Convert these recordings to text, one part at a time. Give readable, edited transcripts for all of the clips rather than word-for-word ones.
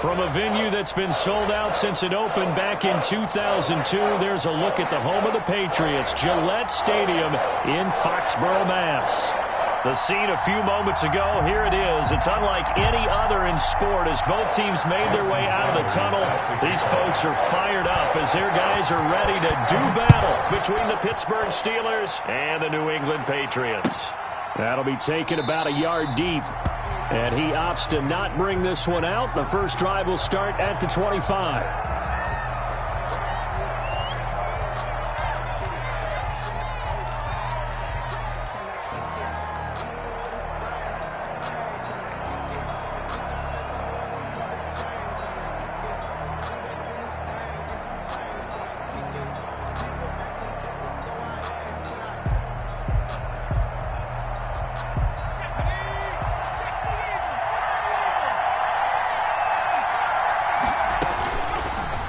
From a venue that's been sold out since it opened back in 2002, there's a look at the home of the Patriots, Gillette Stadium in Foxborough, Mass. The scene a few moments ago, here it is. It's unlike any other in sport as both teams made their way out of the tunnel. These folks are fired up as their guys are ready to do battle between the Pittsburgh Steelers and the New England Patriots. That'll be taken about a yard deep. And he opts to not bring this one out. The first drive will start at the 25.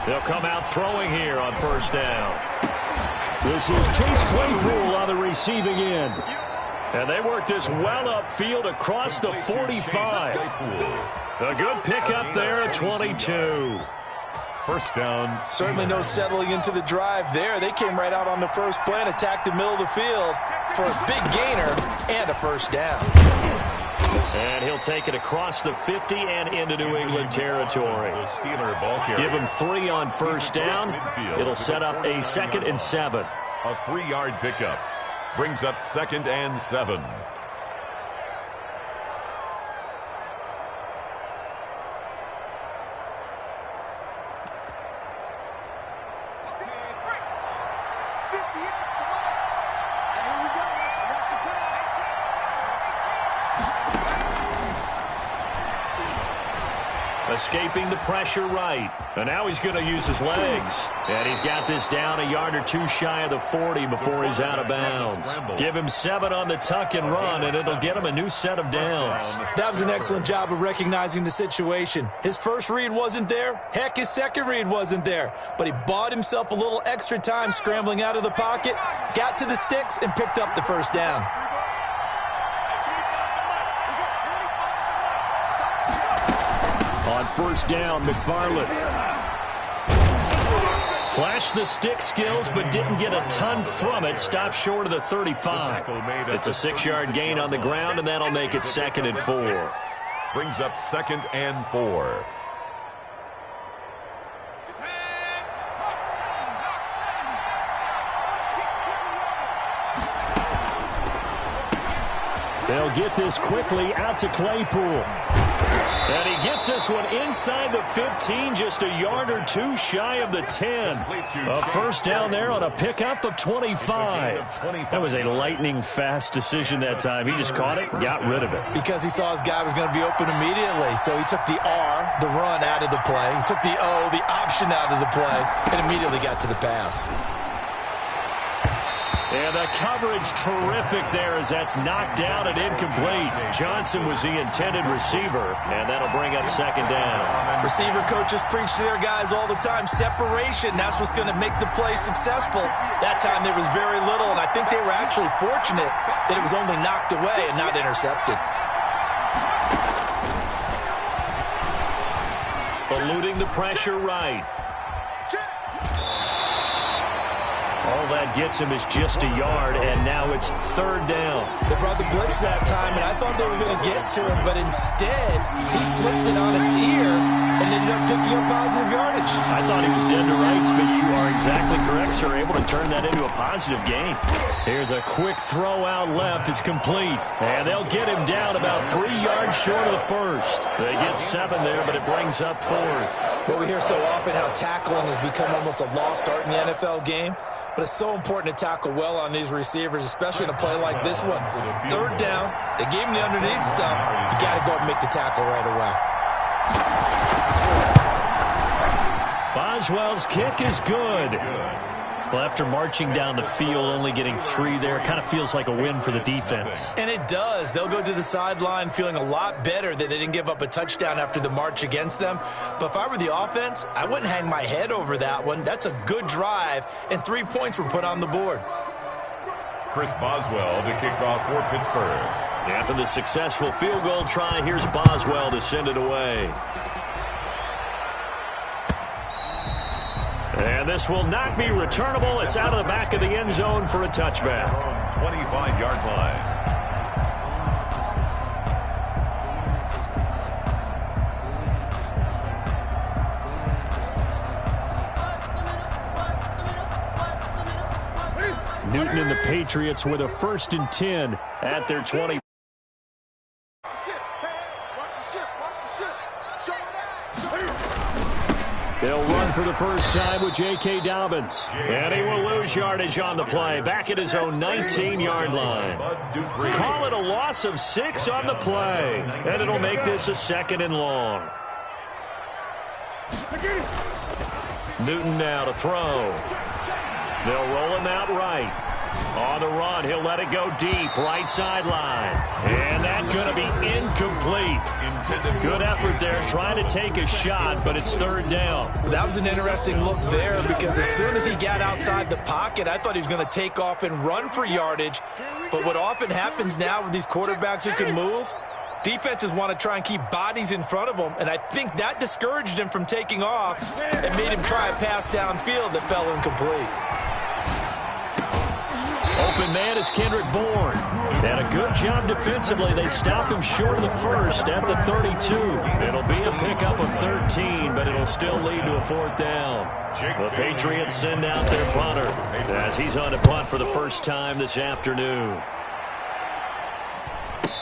They'll come out throwing here on first down. This is Chase Claypool on the receiving end. And they work this well upfield across the 45. A good pickup there at 22. First down. Certainly no settling into the drive there. They came right out on the first play and attacked the middle of the field for a big gainer and a first down. And he'll take it across the 50 and into New England territory. Give him 3 on first down. It'll set up a 2nd and 7. A 3-yard pickup. Brings up 2nd and 7. Escaping the pressure right. And now he's going to use his legs. And he's got this down a yard or 2 shy of the 40 before he's out of bounds. Give him 7 on the tuck and run, and it'll get him a new set of downs. That was an excellent job of recognizing the situation. His first read wasn't there. Heck, his second read wasn't there. But he bought himself a little extra time scrambling out of the pocket, got to the sticks, and picked up the first down. On first down, McFarland flashed the stick skills but didn't get a ton from it. Stopped short of the 35. It's a 6-yard gain on the ground, and that'll make it 2nd and 4. Brings up 2nd and 4. They'll get this quickly out to Claypool. And he gets this one inside the 15, just a yard or 2 shy of the 10. A first down there on a pickup of 25. That was a lightning-fast decision that time. He just caught it and got rid of it. Because he saw his guy was going to be open immediately. So he took the R, the run, out of the play. He took the O, the option, out of the play, and immediately got to the pass. And the coverage terrific there as that's knocked down and incomplete. Johnson was the intended receiver, and that'll bring up 2nd down. Receiver coaches preach to their guys all the time. Separation, that's what's going to make the play successful. That time there was very little, and I think they were actually fortunate that it was only knocked away and not intercepted. Eluding the pressure right. All that gets him is just a yard, and now it's 3rd down. They brought the blitz that time, and I thought they were going to get to him, but instead, he flipped it on its ear and ended up picking up positive yardage. I thought he was dead to rights, but you are exactly correct, sir. Able to turn that into a positive gain. Here's a quick throw out left. It's complete, and they'll get him down about 3 yards short of the first. They get 7 there, but it brings up 4th. Well, we hear so often how tackling has become almost a lost art in the NFL game. But it's so important to tackle well on these receivers, especially in a play like this one. 3rd down, they gave him the underneath stuff. You got to go and make the tackle right away. Boswell's kick is good. Well, after marching down the field, only getting 3 there, kind of feels like a win for the defense. And it does. They'll go to the sideline feeling a lot better that they didn't give up a touchdown after the march against them. But if I were the offense, I wouldn't hang my head over that one. That's a good drive, and 3 points were put on the board. Chris Boswell to kick off for Pittsburgh. After the successful field goal try, here's Boswell to send it away. And this will not be returnable. It's out of the back of the end zone for a touchback. 25-yard line. Newton and the Patriots with a 1st and 10 at their 20. They'll run for the first time with J.K. Dobbins. And he will lose yardage on the play. Back at his own 19-yard line. Call it a loss of 6 on the play. And it'll make this a 2nd and long. Newton now to throw. They'll roll him out right. On the run, he'll let it go deep, right sideline. And that's going to be incomplete. Good effort there, trying to take a shot, but it's 3rd down. That was an interesting look there because as soon as he got outside the pocket, I thought he was going to take off and run for yardage. But what often happens now with these quarterbacks who can move, defenses want to try and keep bodies in front of them, and I think that discouraged him from taking off and made him try a pass downfield that fell incomplete. Open man is Kendrick Bourne. And a good job defensively. They stop him short of the first at the 32. It'll be a pickup of 13, but it'll still lead to a 4th down. The Patriots send out their punter as he's on to punt for the first time this afternoon.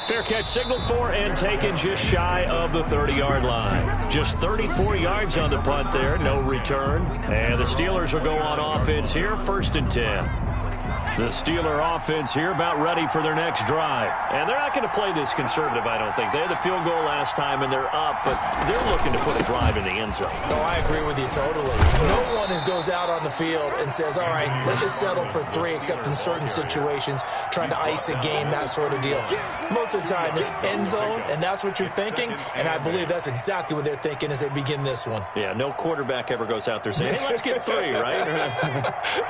Fair catch signaled for and taken just shy of the 30-yard line. Just 34 yards on the punt there, no return. And the Steelers will go on offense here, 1st and 10. The Steeler offense here about ready for their next drive. And they're not going to play this conservative, I don't think. They had the field goal last time, and they're up, but they're looking to put a drive in the end zone. No, I agree with you totally. No one goes out on the field and says, all right, let's just settle for 3, except in certain situations, trying to ice a game, that sort of deal. Most of the time, it's end zone, and that's what you're thinking, and I believe that's exactly what they're thinking as they begin this one. Yeah, no quarterback ever goes out there saying, hey, let's get 3, right?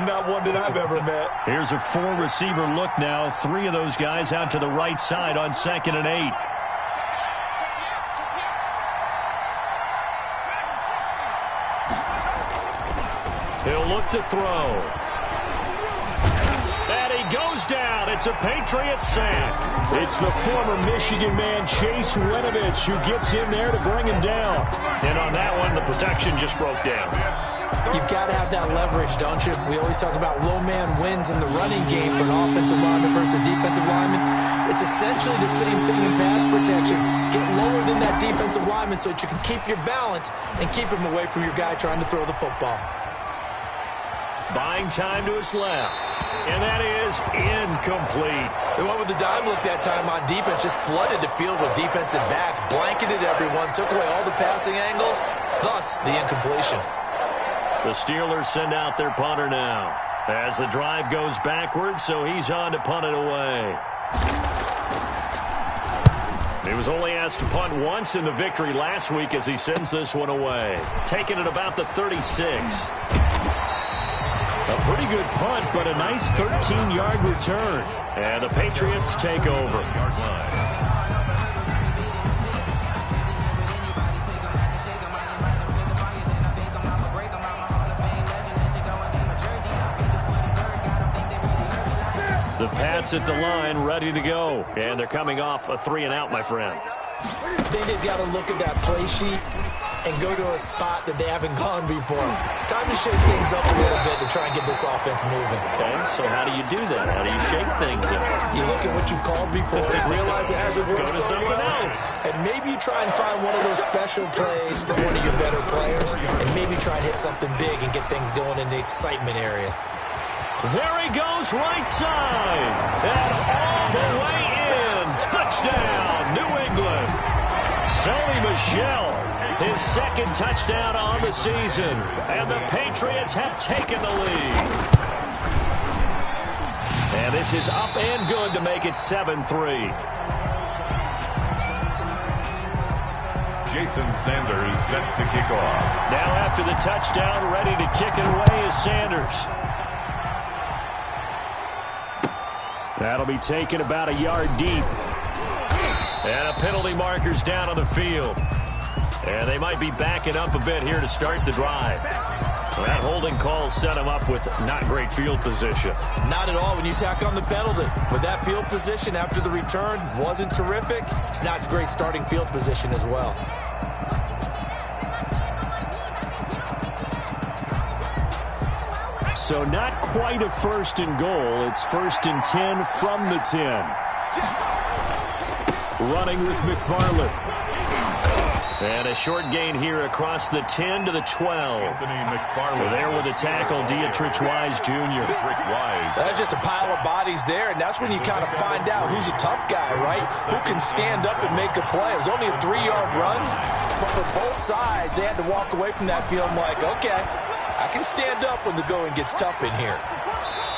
Not one that I've ever met. Here's a 4-receiver look now. 3 of those guys out to the right side on 2nd and 8. He'll look to throw. And he goes down. It's a Patriot sack. It's the former Michigan man, Chase Winovich, who gets in there to bring him down. And on that one, the protection just broke down. You've got to have that leverage, don't you? We always talk about low man wins in the running game for an offensive lineman versus a defensive lineman. It's essentially the same thing in pass protection. Get lower than that defensive lineman so that you can keep your balance and keep him away from your guy trying to throw the football. Buying time to his left. And that is incomplete. They went with the dime look that time on defense, just flooded the field with defensive backs, blanketed everyone, took away all the passing angles, thus the incompletion. The Steelers send out their punter now as the drive goes backwards, so he's on to punt it away. He was only asked to punt once in the victory last week as he sends this one away. Taking it about the 36. A pretty good punt, but a nice 13-yard return. And the Patriots take over. The Pats at the line, ready to go. And they're coming off a 3-and-out, my friend. I think they've got to look at that play sheet and go to a spot that they haven't gone before. Time to shake things up a little bit to try and get this offense moving. Okay, so how do you do that? How do you shake things up? You look at what you've called before, realize it hasn't worked so well, else. and maybe you try and find one of those special plays for one of your better players, and maybe try and hit something big and get things going in the excitement area. There he goes, right side. And all the way in. Touchdown, New England. Sony Michel, his 2nd touchdown on the season. And the Patriots have taken the lead. And this is up and good to make it 7-3. Jason Sanders set to kick off. Now after the touchdown, ready to kick it away is Sanders. That'll be taken about a yard deep. And a penalty marker's down on the field. And they might be backing up a bit here to start the drive. That holding call set him up with not great field position. Not at all when you tack on the penalty. With that field position after the return wasn't terrific, it's not a great starting field position as well. So not quite a first and goal. It's 1st and 10 from the 10. Running with McFarland. And a short gain here across the 10 to the 12. There with a tackle, Dietrich Wise Jr. That's just a pile of bodies there, and that's when you kind of find out who's a tough guy, right? Who can stand up and make a play. It was only a 3-yard run, but for both sides, they had to walk away from that field like, okay, I can stand up when the going gets tough in here.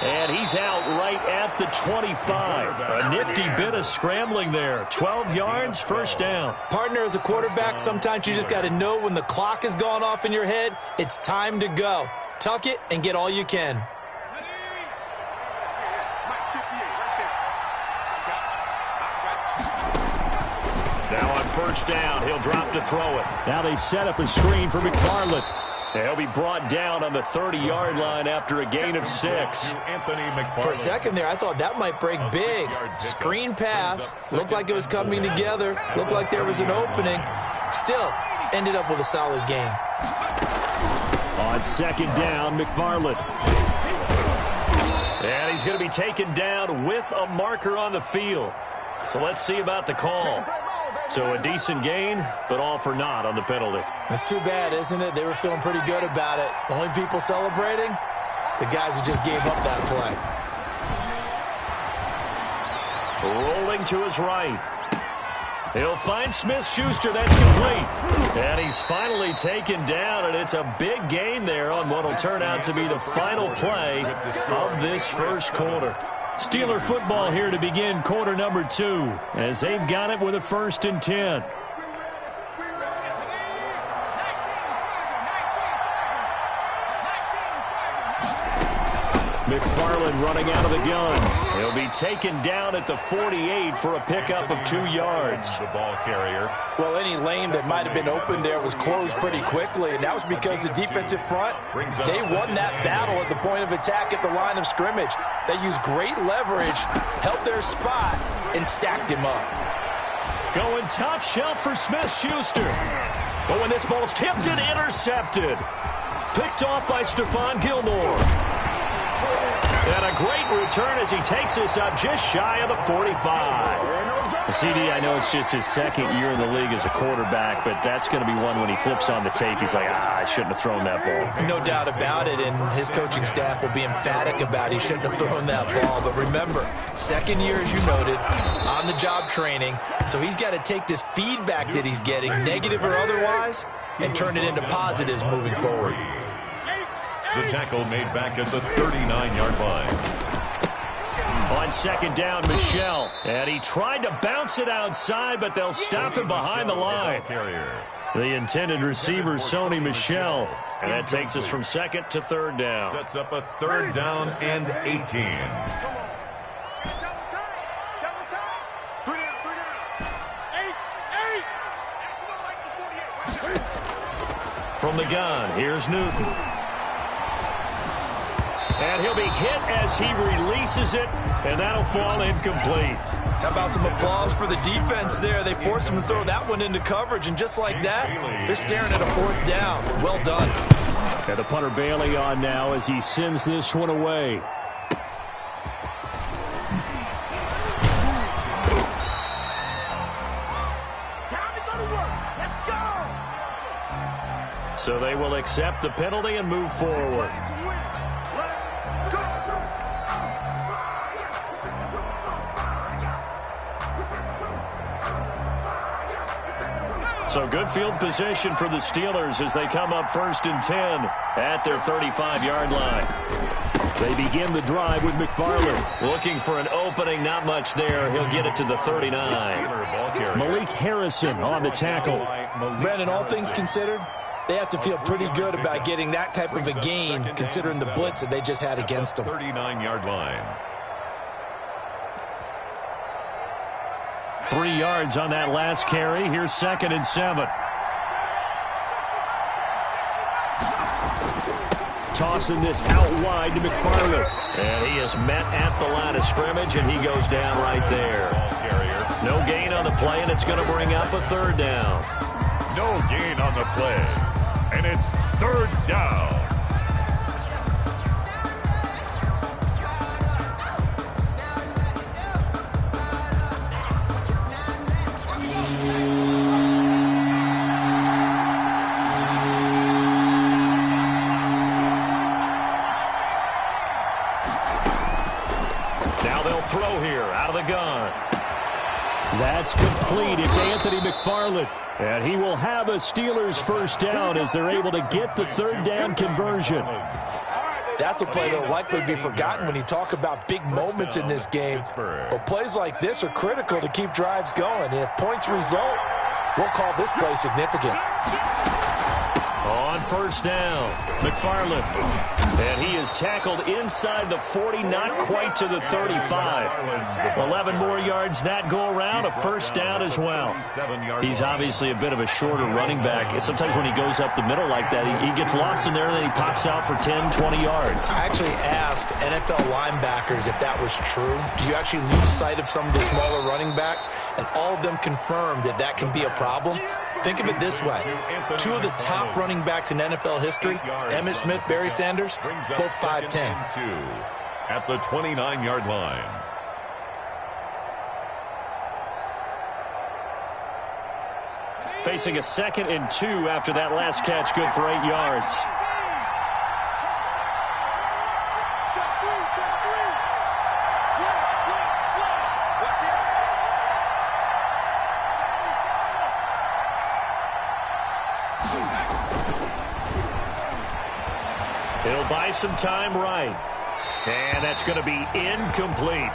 And he's out right at the 25. A nifty bit of scrambling there. 12 yards, first down. Partner, as a quarterback, sometimes you just got to know when the clock has gone off in your head, it's time to go. Tuck it and get all you can. Now on first down, he'll drop to throw it. Now they set up a screen for McFarland. He'll be brought down on the 30-yard line after a gain of 6. For a second there, I thought that might break big. Screen pass. Looked like it was coming together. Looked like there was an opening. Still, ended up with a solid gain. On second down, McFarland. And he's going to be taken down with a marker on the field. So let's see about the call. So a decent gain, but all for naught on the penalty. It's too bad, isn't it? They were feeling pretty good about it. The only people celebrating, the guys who just gave up that play. Rolling to his right. He'll find Smith-Schuster. That's complete. And he's finally taken down, and it's a big gain there on what will turn out to be the final play of this first quarter. Steeler football here to begin quarter number 2 as they've got it with a 1st and 10. McFarland running out of the gun. He'll be taken down at the 48 for a pickup of 2 yards. The ball carrier. Well, any lane that might have been open there was closed pretty quickly, and that was because the defensive front, they won that battle at the point of attack at the line of scrimmage. They used great leverage, held their spot, and stacked him up. Going top shelf for Smith-Schuster. But when this ball's tipped and intercepted. Picked off by Stephon Gilmore. And a great return as he takes us up just shy of the 45. CD, I know it's just his second year in the league as a quarterback, but that's going to be one when he flips on the tape. He's like, I shouldn't have thrown that ball. No doubt about it, and his coaching staff will be emphatic about he shouldn't have thrown that ball. But remember, second year, as you noted, on-the-job training, so he's got to take this feedback that he's getting, negative or otherwise, and turn it into positives moving forward. The tackle made back at the 39-yard line. On second down, Michel. And he tried to bounce it outside, but they'll stop him behind the line. The intended receiver, Sony Michel. And that takes us from second to third down. Sets up a 3rd down and 18. From the gun, here's Newton. And he'll be hit as he releases it, and that'll fall incomplete. How about some applause for the defense there? They forced him to throw that one into coverage, and just like that, they're staring at a 4th down. Well done. And the punter Bailey on now as he sends this one away. So they will accept the penalty and move forward. So good field position for the Steelers as they come up 1st and 10 at their 35-yard line. They begin the drive with McFarland. Looking for an opening, not much there. He'll get it to the 39. Malik Harrison on the tackle. Brandon, all things considered, they have to feel pretty good about getting that type of a gain considering the blitz that they just had against them. 39-yard line. 3 yards on that last carry. Here's 2nd and 7. tossing this out wide to McFarland. And he is met at the line of scrimmage, and he goes down right there. No gain on the play, and it's going to bring up a 3rd down. No gain on the play, and it's 3rd down. Now they'll throw here out of the gun. That's complete. It's Anthony McFarland. And he will have a Steelers 1st down as they're able to get the 3rd down conversion. That's a play that will likely be forgotten when you talk about big moments in this game. But plays like this are critical to keep drives going. And if points result, we'll call this play significant. On 1st down, McFarland. And he is tackled inside the 40, not quite to the 35. 11 more yards that go around, a 1st down as well. He's obviously a bit of a shorter running back. Sometimes when he goes up the middle like that, he gets lost in there and then he pops out for 10, 20 yards. I actually asked NFL linebackers if that was true. Do you actually lose sight of some of the smaller running backs? And all of them confirmed that that can be a problem. Think of it this way. 2 of the top running backs in NFL history, Emmitt Smith, Barry Sanders, both 5'10". At the 29-yard line. Facing a 2nd and 2 after that last catch, good for 8 yards. It'll buy some time right. And that's going to be incomplete.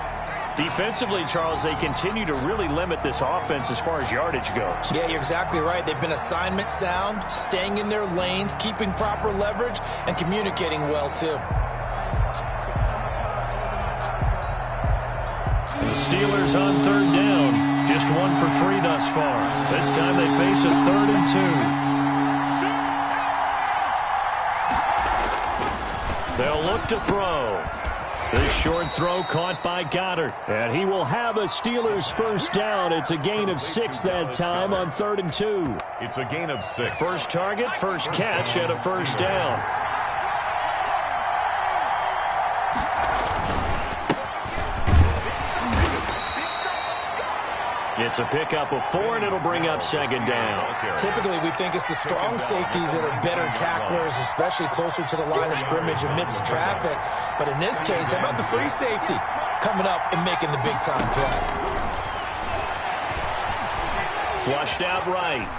Defensively, Charles, they continue to really limit this offense as far as yardage goes. Yeah, you're exactly right. They've been assignment sound, staying in their lanes, keeping proper leverage, and communicating well, too. The Steelers on 3rd down. Just 1 for 3 thus far. This time they face a 3rd and 2. They'll look to throw. This short throw caught by Goddard. And he will have a Steelers 1st down. It's a gain of 6 that time on 3rd and 2. It's a gain of 6. First target, first catch, and a 1st down. It's a pickup of 4, and it'll bring up 2nd down. Typically, we think it's the strong safeties that are better tacklers, especially closer to the line of scrimmage amidst traffic. But in this case, how about the free safety coming up and making the big-time play? Flushed out right.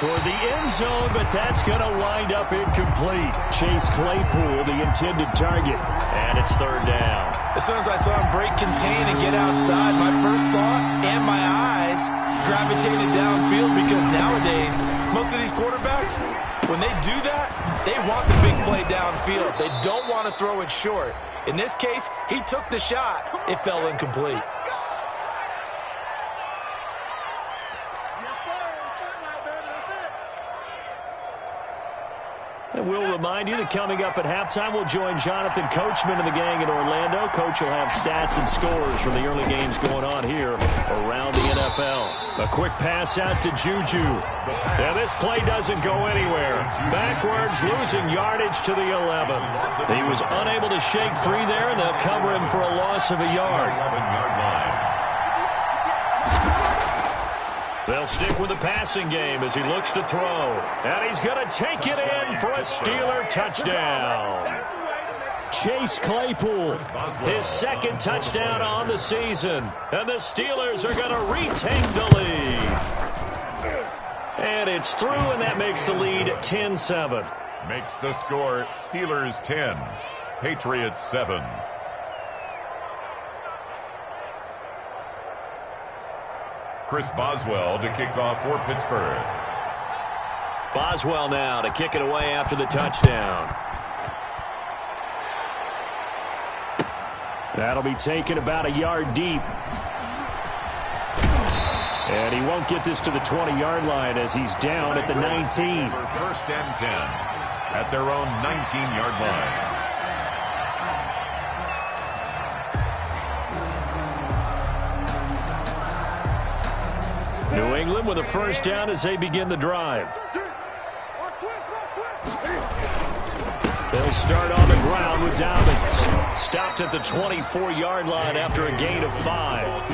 Toward the end zone, but that's going to wind up incomplete. Chase Claypool, the intended target. And it's 3rd down. As soon as I saw him break contain and get outside, my first thought and my eyes gravitated downfield because nowadays, most of these quarterbacks, when they do that, they want the big play downfield. They don't want to throw it short. In this case, he took the shot. It fell incomplete. And we'll remind you that coming up at halftime, we'll join Jonathan Coachman and the gang in Orlando. Coach will have stats and scores from the early games going on here around the NFL. A quick pass out to Juju. And this play doesn't go anywhere. Backwards, losing yardage to the 11. He was unable to shake free there, and they'll cover him for a loss of a yard. 11-yard line. They'll stick with the passing game as he looks to throw. And he's going to take it in for a Steeler touchdown. Chase Claypool, his 2nd touchdown on the season. And the Steelers are going to retake the lead. And it's through, and that makes the lead 10-7. Makes the score Steelers 10, Patriots 7. Chris Boswell to kick off for Pittsburgh. Boswell now to kick it away after the touchdown. That'll be taken about a yard deep. And he won't get this to the 20-yard line as he's down at the 19. First and 10. at their own 19-yard line. New England with a first down as they begin the drive. They'll start on the ground with Dobbins. Stopped at the 24-yard line after a gain of 5.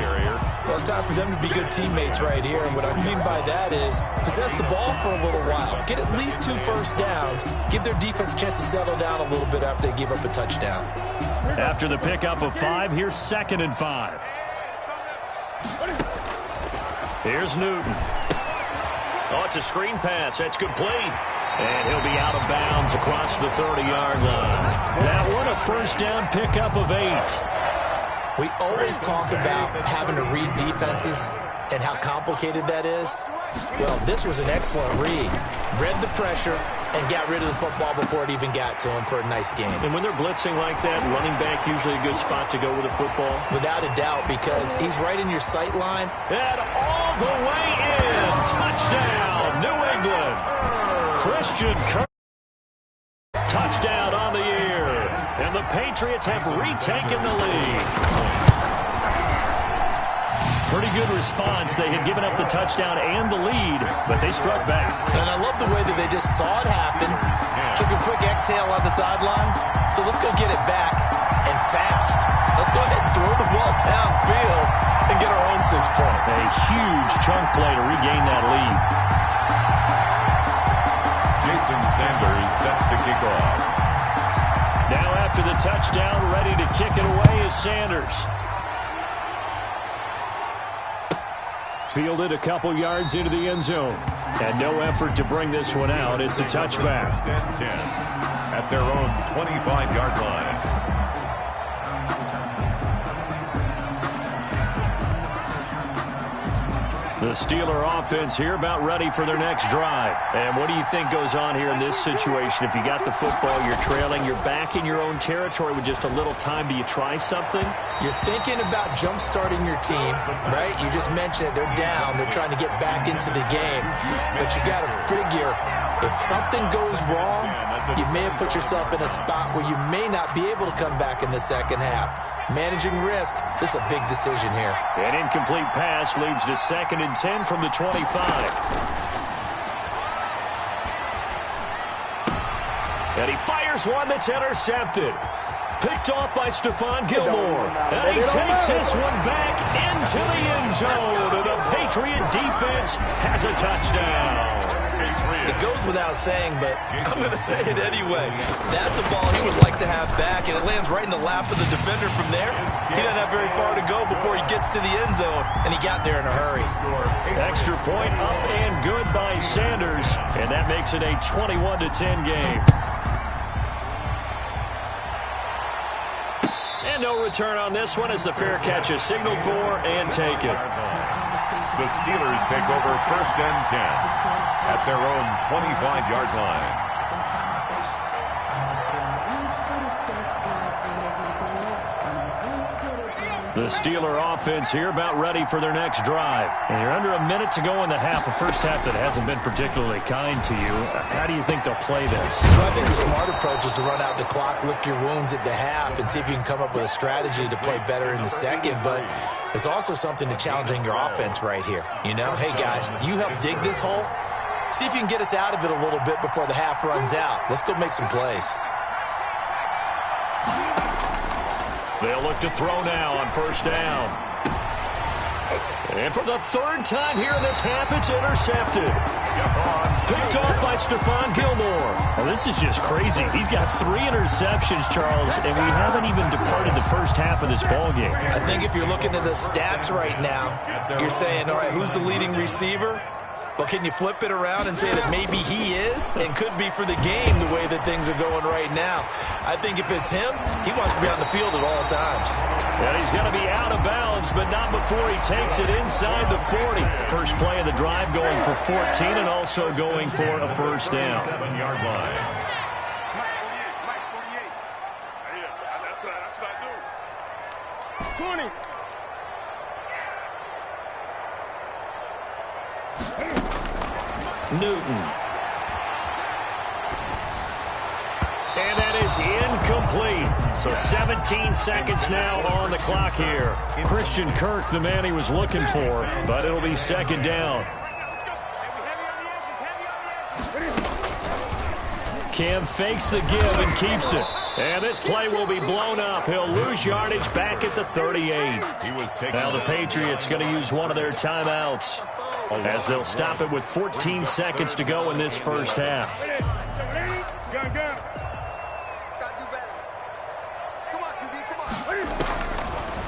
Well, it's time for them to be good teammates right here. And what I mean by that is possess the ball for a little while. Get at least 2 first downs. Give their defense a chance to settle down a little bit after they give up a touchdown. After the pickup of 5, here's 2nd and 5. Here's Newton. Oh, it's a screen pass. That's complete. And he'll be out of bounds across the 30-yard line. That one, a first down pickup of 8. We always talk about having to read defenses and how complicated that is. Well, this was an excellent read. Read the pressure and got rid of the football before it even got to him for a nice game. And when they're blitzing like that, running back usually a good spot to go with the football? Without a doubt, because he's right in your sight line. And all the way in. Touchdown, New England. Christian Kirk. Touchdown on the year. And the Patriots have retaken the lead. Pretty good response. They had given up the touchdown and the lead, but they struck back. And I love the way that they just saw it happen. Took a quick exhale on the sidelines. So let's go get it back and fast. Let's go ahead and throw the ball downfield and get our own 6 points. A huge chunk play to regain that lead. Jason Sanders set to kick off. Now after the touchdown, ready to kick it away is Sanders. Fielded a couple yards into the end zone. And no effort to bring this one out. It's a touchback. First and 10 at their own 25-yard line. The Steeler offense here about ready for their next drive. And what do you think goes on here in this situation? If you got the football, you're trailing, you're back in your own territory with just a little time. Do you try something? You're thinking about jump-starting your team, right? You just mentioned it. They're down. They're trying to get back into the game. But you got to figure if something goes wrong, you may have put yourself in a spot where you may not be able to come back in the second half. Managing risk, this is a big decision here. An incomplete pass leads to 2nd and 10 from the 25. And he fires one that's intercepted. Picked off by Stephon Gilmore. And he takes this one back into the end zone. And the Patriot defense has a touchdown. It goes without saying, but I'm going to say it anyway. That's a ball he would like to have back, and it lands right in the lap of the defender from there. He doesn't have very far to go before he gets to the end zone, and he got there in a hurry. Extra point up and good by Sanders, and that makes it a 21-10 game. And no return on this one as the fair catch is signaled for and taken. The Steelers take over 1st and 10 at their own 25-yard line. The Steeler offense here about ready for their next drive. And you're under a minute to go in the half, a first half that hasn't been particularly kind to you. How do you think they'll play this? Well, I think the smart approach is to run out the clock, lick your wounds at the half, and see if you can come up with a strategy to play better in the second. But there's also something to challenging your offense right here. You know, hey, guys, you help dig this hole. See if you can get us out of it a little bit before the half runs out. Let's go make some plays. They'll look to throw now on 1st down. And for the 3rd time here in this half, it's intercepted. Picked off by Stephon Gilmore. Well, this is just crazy. He's got 3 interceptions, Charles, and we haven't even departed the first half of this ballgame. I think if you're looking at the stats right now, you're saying, all right, who's the leading receiver? Well, can you flip it around and say that maybe he is and could be for the game the way that things are going right now? I think if it's him, he wants to be on the field at all times. And he's going to be out of bounds, but not before he takes it inside the 40. First play of the drive going for 14 and also going for a first down. 7-yard line. That's what I do. 20. Newton. is incomplete. So 17 seconds now on the clock here. Christian Kirk, the man he was looking for, but it'll be second down. Cam fakes the give and keeps it. And this play will be blown up. He'll lose yardage back at the 38. Now the Patriots going to use one of their timeouts as they'll stop it with 14 seconds to go in this first half.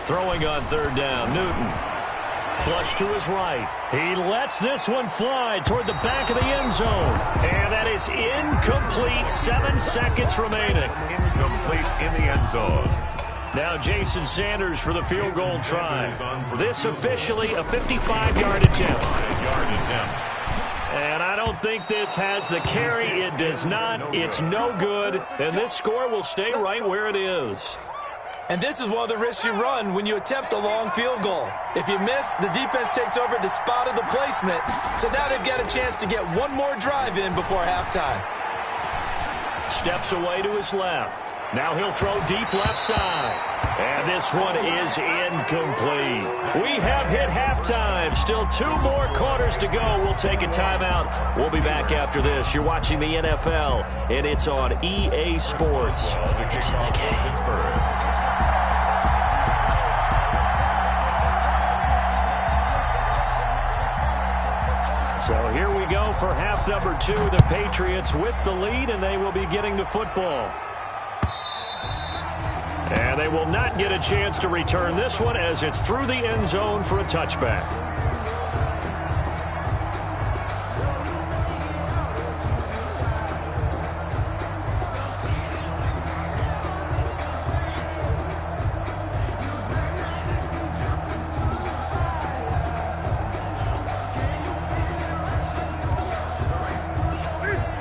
Throwing on third down, Newton. Flush to his right. He lets this one fly toward the back of the end zone. And that is incomplete. 7 seconds remaining. Incomplete in the end zone. Now Jason Sanders for the field goal try. This officially a 55-yard attempt. And I don't think this has the carry. It does not. It's no good. And this score will stay right where it is. And this is one of the risks you run when you attempt a long field goal. If you miss, the defense takes over at the spot of the placement. So now they've got a chance to get one more drive in before halftime. Steps away to his left. Now he'll throw deep left side. And this one is incomplete. We have hit halftime. Still 2 more quarters to go. We'll take a timeout. We'll be back after this. You're watching the NFL, and it's on EA Sports. It's in the game. So here we go for half number 2. The Patriots with the lead, and they will be getting the football. And they will not get a chance to return this one as it's through the end zone for a touchback.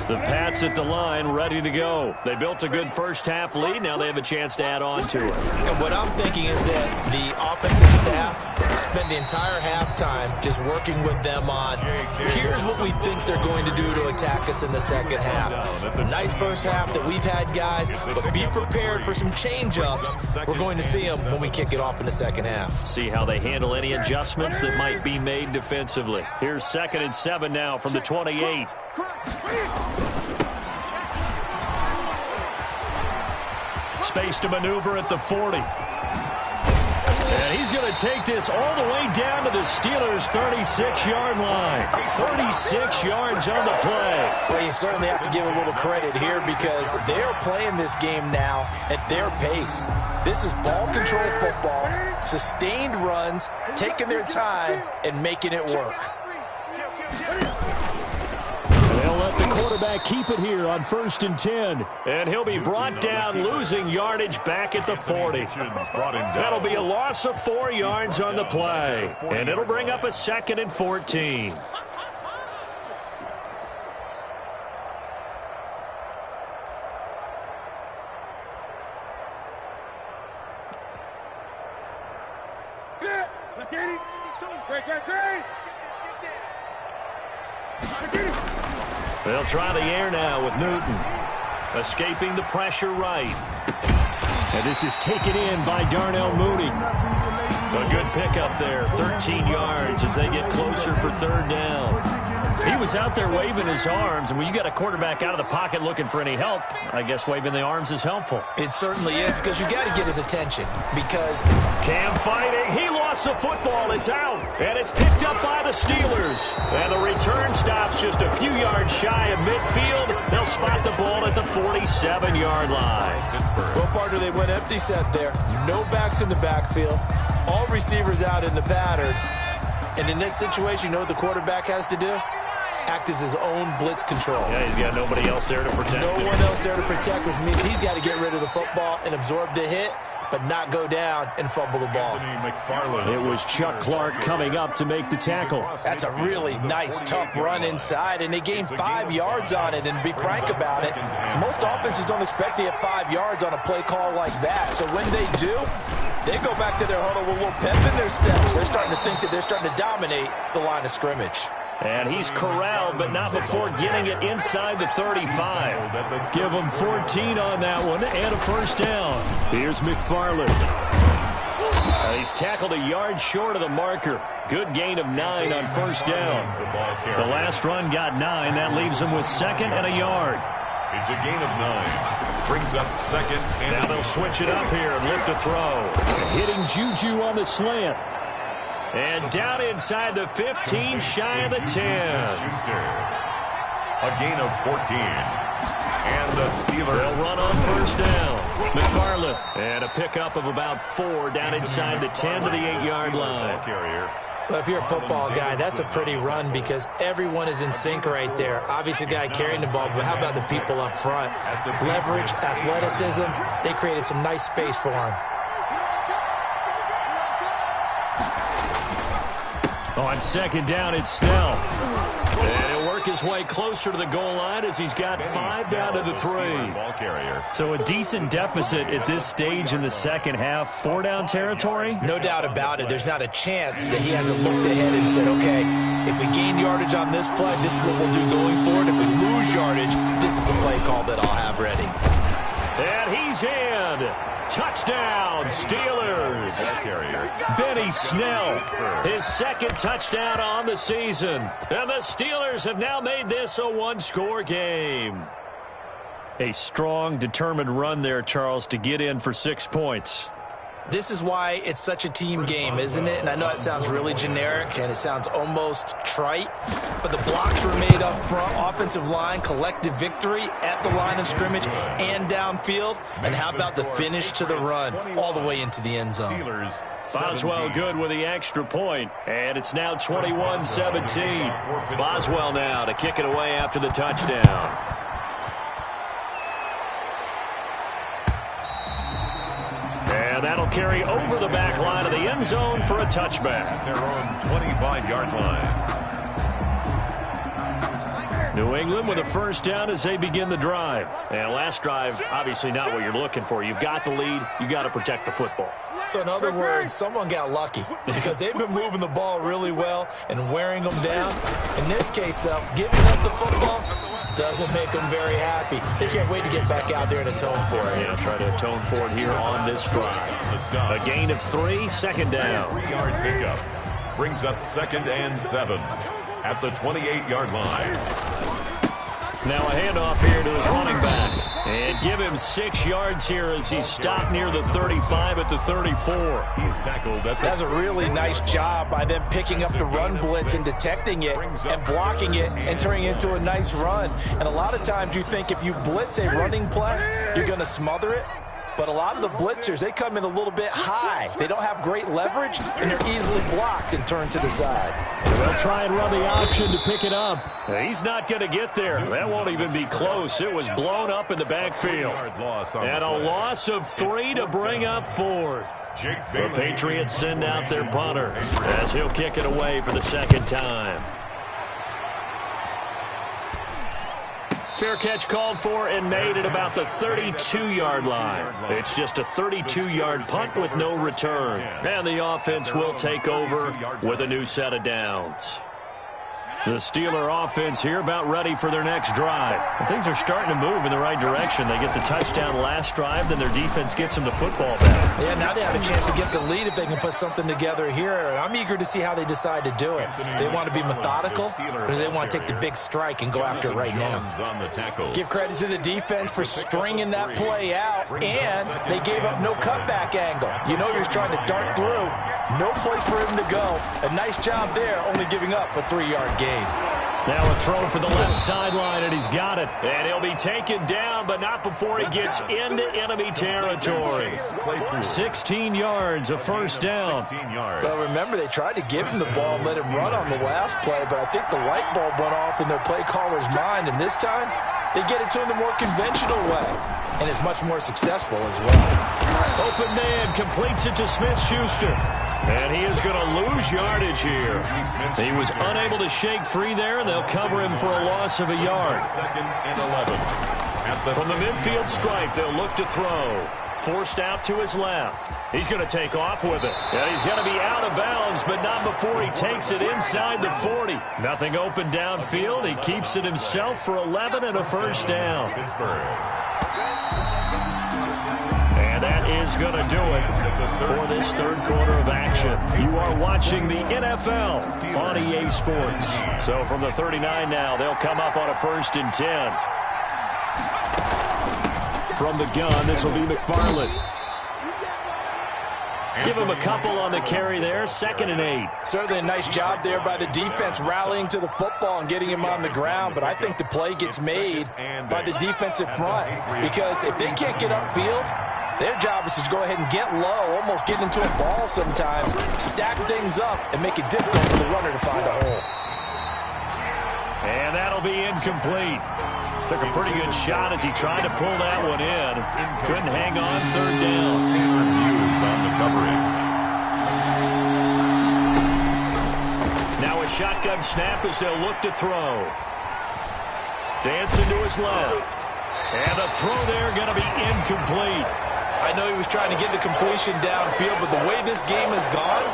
The Pats at the line, ready to go. They built a good first-half lead. Now they have a chance to add on to it. And what I'm thinking is that the offensive staff spent the entire halftime just working with them on, here's what we think they're going to do to attack us in the second half. Nice first half that we've had, guys, but be prepared for some change-ups. We're going to see them when we kick it off in the second half. See how they handle any adjustments that might be made defensively. Here's 2nd and 7 now from the 28. Space to maneuver at the 40. And he's going to take this all the way down to the Steelers' 36-yard line. 36 yards on the play. Well, you certainly have to give a little credit here because they're playing this game now at their pace. This is ball control football, sustained runs, taking their time, and making it work. They'll let the quarterback keep it here on 1st and 10. And he'll be brought down, losing yardage back at the 40. That'll be a loss of 4 yards on the play. And it'll bring up a 2nd and 14. They'll try the air now with Newton. Escaping the pressure right. And this is taken in by Darnell Mooney. A good pickup there. 13 yards as they get closer for 3rd down. He was out there waving his arms, and when you got a quarterback out of the pocket looking for any help, I guess waving the arms is helpful. It certainly is because you got to get his attention because Cam fighting. He lost the football. It's out, and it's picked up by the Steelers. And the return stops just a few yards shy of midfield. They'll spot the ball at the 47-yard line. Well, partner, they went empty set there. No backs in the backfield. All receivers out in the pattern. And in this situation, you know what the quarterback has to do? Act as his own blitz control. Yeah, he's got nobody else there to protect him. No one else there to protect, which means he's got to get rid of the football and absorb the hit, but not go down and fumble the ball. It was Chuck Clark coming up to make the tackle. That's a really nice, tough run inside, and they gained 5 yards on it. And to be frank about it, most offenses don't expect to get 5 yards on a play call like that. So when they do, they go back to their huddle with a little pep in their steps. They're starting to think that they're starting to dominate the line of scrimmage. And he's corralled, but not before getting it inside the 35. Give him 14 on that one and a first down. Here's McFarland. He's tackled a yard short of the marker. Good gain of 9 on first down. The last run got 9. That leaves him with second and a yard. It's a gain of 9. Brings up second. And now they'll switch it up here and look to throw. Hitting Juju on the slant. And down inside the 15, shy of the 10. A gain of 14. And the Steelers. They'll run on first down. McFarland. And a pickup of about 4 down inside the 10 to the 8-yard line. Well, if you're a football guy, that's a pretty run because everyone is in sync right there. Obviously, the guy carrying the ball, but how about the people up front? Leverage, athleticism, they created some nice space for him. On second down, it's Snell. And he'll work his way closer to the goal line as he's got 5 down to the 3. So a decent deficit at this stage in the second half. 4-down territory? No doubt about it. There's not a chance that he hasn't looked ahead and said, okay, if we gain yardage on this play, this is what we'll do going forward. If we lose yardage, this is the play call that I'll have ready. And he's in. Touchdown, Steelers. Benny Snell, his second touchdown on the season. And the Steelers have now made this a 1-score game. A strong, determined run there, Charles, to get in for 6 points. This is why it's such a team game, isn't it? And I know it sounds really generic and it sounds almost trite, but the blocks were made up front, offensive line, collective victory at the line of scrimmage and downfield. And how about the finish to the run all the way into the end zone? Boswell good with the extra point, and it's now 21-17. Boswell now to kick it away after the touchdown. And that'll carry over the back line of the end zone for a touchback. Their own 25-yard line. New England with a first down as they begin the drive. And last drive, obviously not what you're looking for. You've got the lead. You've got to protect the football. So in other words, someone got lucky because they've been moving the ball really well and wearing them down. In this case, though, giving up the football doesn't make them very happy. They can't wait to get back out there and atone for it. Yeah, try to atone for it here on this drive. A gain of 3, second down. 3-yard pickup brings up second and 7 at the 28-yard line. Now a handoff here to his running back. And give him 6 yards here as he's stopped near the 35 at the 34. He's tackled at the... That's a really nice job by them picking up the run blitz and detecting it and blocking it and turning it into a nice run. And a lot of times you think if you blitz a running play, you're going to smother it. But a lot of the blitzers, they come in a little bit high. They don't have great leverage, and they're easily blocked and turned to the side. They'll try and run the option to pick it up. He's not going to get there. That won't even be close. It was blown up in the backfield. And a loss of 3 to bring up 4th. The Patriots send out their punter as he'll kick it away for the second time. Fair catch called for and made at about the 32-yard line. It's just a 32-yard punt with no return. And the offense will take over with a new set of downs. The Steeler offense here about ready for their next drive. And things are starting to move in the right direction. They get the touchdown last drive, then their defense gets them the football back. Yeah, now they have a chance to get the lead if they can put something together here. And I'm eager to see how they decide to do it. Do they want to be methodical, or do they want to take the big strike and go after it right now? Give credit to the defense for stringing that play out, and they gave up no cutback angle. You know you're trying to dart through. No place for him to go. A nice job there, only giving up a 3-yard gain. Now a throw for the left sideline, and he's got it. And he'll be taken down, but not before he gets into enemy territory. 16 yards, a first down. Well, remember, they tried to give him the ball and let him run on the last play, but I think the light bulb went off in their play caller's mind, and this time they get it to him the more conventional way, and it's much more successful as well. Open man completes it to Smith-Schuster. And he is going to lose yardage here. He was unable to shake free there, and they'll cover him for a loss of a yard. Second and 11. From the midfield stripe, they'll look to throw. forced out to his left. He's going to take off with it. And he's going to be out of bounds, but not before he takes it inside the 40. Nothing open downfield. He keeps it himself for 11 and a first down. And that is going to do it for this third quarter of action. You are watching the NFL on EA Sports. So from the 39 now, they'll come up on a 1st and 10. From the gun, this will be McFarland. Give him a couple on the carry there, 2nd and 8. Certainly a nice job there by the defense rallying to the football and getting him on the ground, but I think the play gets made by the defensive front because if they can't get upfield, their job is to go ahead and get low, almost get into a ball sometimes, stack things up, and make it difficult for the runner to find a hole. And that'll be incomplete. Took a pretty good shot as he tried to pull that one in. Couldn't hang on, 3rd down. On the covering. Now a shotgun snap as they'll look to throw. Dancing to his left. And the throw there going to be incomplete. I know he was trying to get the completion downfield, but the way this game has gone,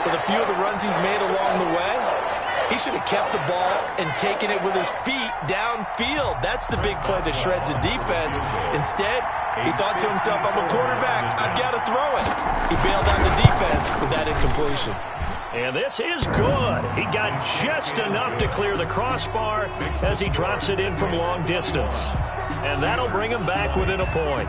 with a few of the runs he's made along the way, he should have kept the ball and taken it with his feet downfield. That's the big play that shreds the defense. Instead, he thought to himself, I'm a quarterback. I've got to throw it. He bailed on the defense with that incompletion. And this is good. He got just enough to clear the crossbar as he drops it in from long distance. And that'll bring him back within a point.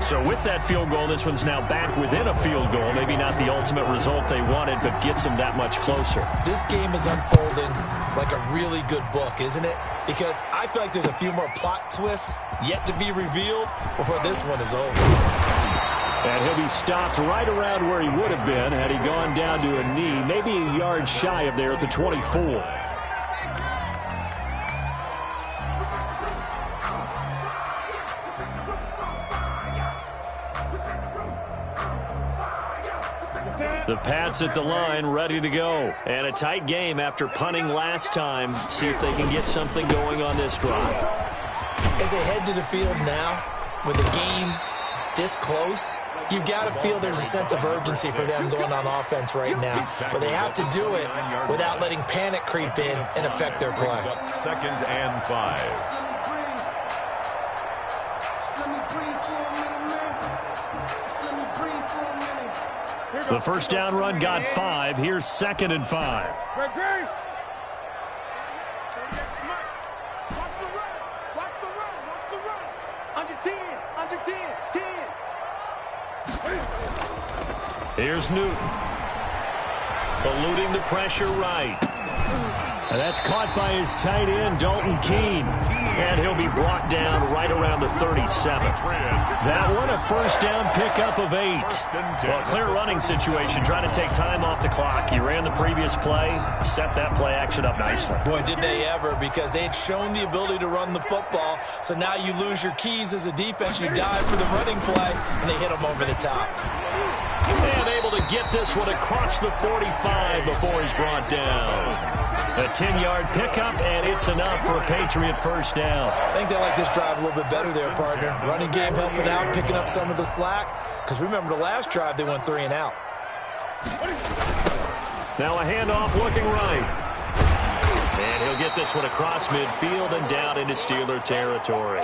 So with that field goal, this one's now back within a field goal. Maybe not the ultimate result they wanted, but gets them that much closer. This game is unfolding like a really good book, isn't it? Because I feel like there's a few more plot twists yet to be revealed before this one is over. And he'll be stopped right around where he would have been had he gone down to a knee, maybe a yard shy of there at the 24. The Pats at the line, ready to go. And a tight game after punting last time. See if they can get something going on this drive. As they head to the field now, with the game this close, you've got to feel there's a sense of urgency for them going on offense right now. But they have to do it without letting panic creep in and affect their play. 2nd and 5. The first down run got 5. Here's 2nd and 5. Watch the run. Watch the run. Under 10. Under 10. 10. Here's Newton. Eluding the pressure right. And that's caught by his tight end, Dalton Keene. And he'll be brought down right around the 37. That one, a first down pickup of 8. Well, clear running situation, trying to take time off the clock. He ran the previous play, set that play action up nicely. Boy, did they ever, because they had shown the ability to run the football. So now you lose your keys as a defense. You dive for the running play, and they hit him over the top. And able to get this one across the 45 before he's brought down. A 10-yard pickup, and it's enough for a Patriot first down. I think they like this drive a little bit better there, partner. Running game helping out, picking up some of the slack. Because remember, the last drive, they went 3 and out. Now a handoff looking right. And he'll get this one across midfield and down into Steeler territory.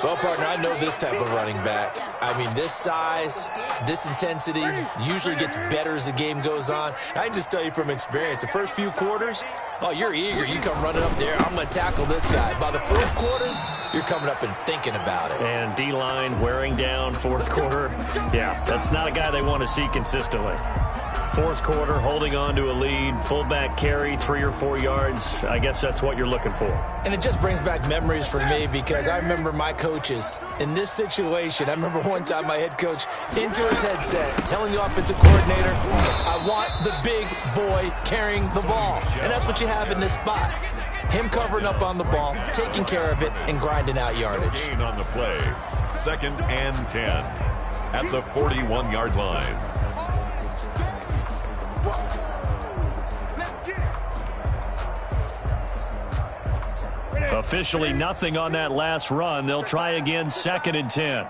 Well, partner, I know this type of running back. I mean, this size, this intensity usually gets better as the game goes on. I can just tell you from experience, the first few quarters, oh, you're eager. You come running up there, I'm going to tackle this guy. By the fourth quarter, you're coming up and thinking about it. And D-line wearing down fourth quarter. Yeah, that's not a guy they want to see consistently. Fourth quarter, holding on to a lead, fullback carry, 3 or 4 yards. I guess that's what you're looking for. And it just brings back memories for me because I remember my coaches in this situation. I remember one time my head coach into his headset telling the offensive coordinator, I want the big boy carrying the ball. And that's what you have in this spot. Him covering up on the ball, taking care of it, and grinding out yardage. Gain on the play. 2nd and 10 at the 41-yard line. Officially nothing on that last run. They'll try again, 2nd and 10.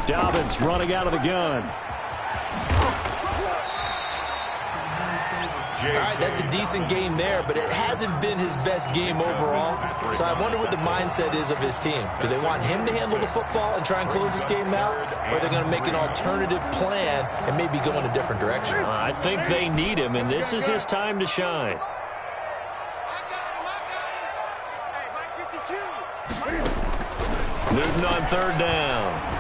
Dobbins running out of the gun. All right, that's a decent game there, but it hasn't been his best game overall. So I wonder what the mindset is of his team. Do they want him to handle the football and try and close this game out? Or are they going to make an alternative plan and maybe go in a different direction? I think they need him, and this is his time to shine. Newton on third down.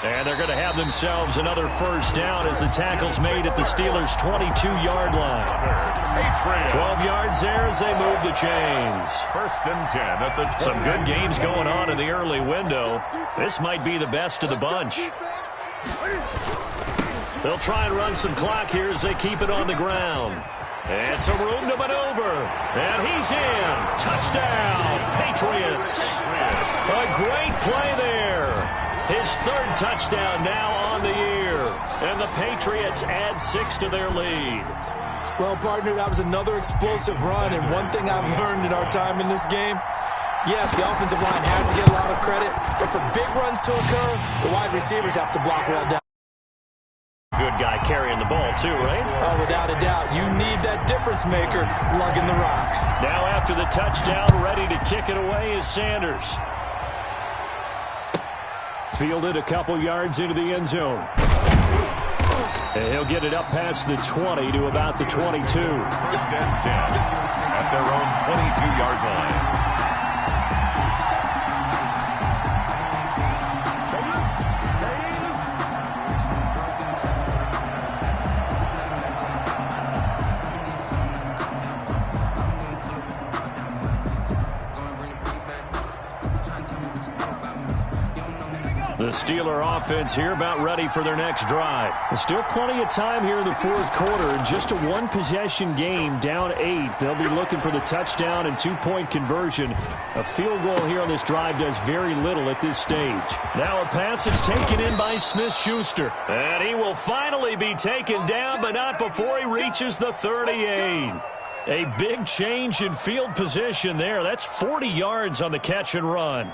And they're going to have themselves another first down as the tackle's made at the Steelers' 22-yard line. 12 yards there as they move the chains. First and 10 at the 20. Some good games going on in the early window. This might be the best of the bunch. They'll try and run some clock here as they keep it on the ground. And some room to maneuver. And he's in. Touchdown, Patriots. A great play there. His third touchdown now on the year. And the Patriots add 6 to their lead. Well, partner, that was another explosive run. And one thing I've learned in our time in this game, yes, the offensive line has to get a lot of credit. But for big runs to occur, the wide receivers have to block well down. Good guy carrying the ball, too, right? Oh, without a doubt. You need that difference maker lugging the rock. Now after the touchdown, ready to kick it away is Sanders. Fielded a couple yards into the end zone. And he'll get it up past the 20 to about the 22. First and 10 at their own 22-yard line. The Steeler offense here about ready for their next drive. Still plenty of time here in the fourth quarter. Just a one-possession game, down 8. They'll be looking for the touchdown and two-point conversion. A field goal here on this drive does very little at this stage. Now a pass is taken in by Smith-Schuster. And he will finally be taken down, but not before he reaches the 38. A big change in field position there. That's 40 yards on the catch and run.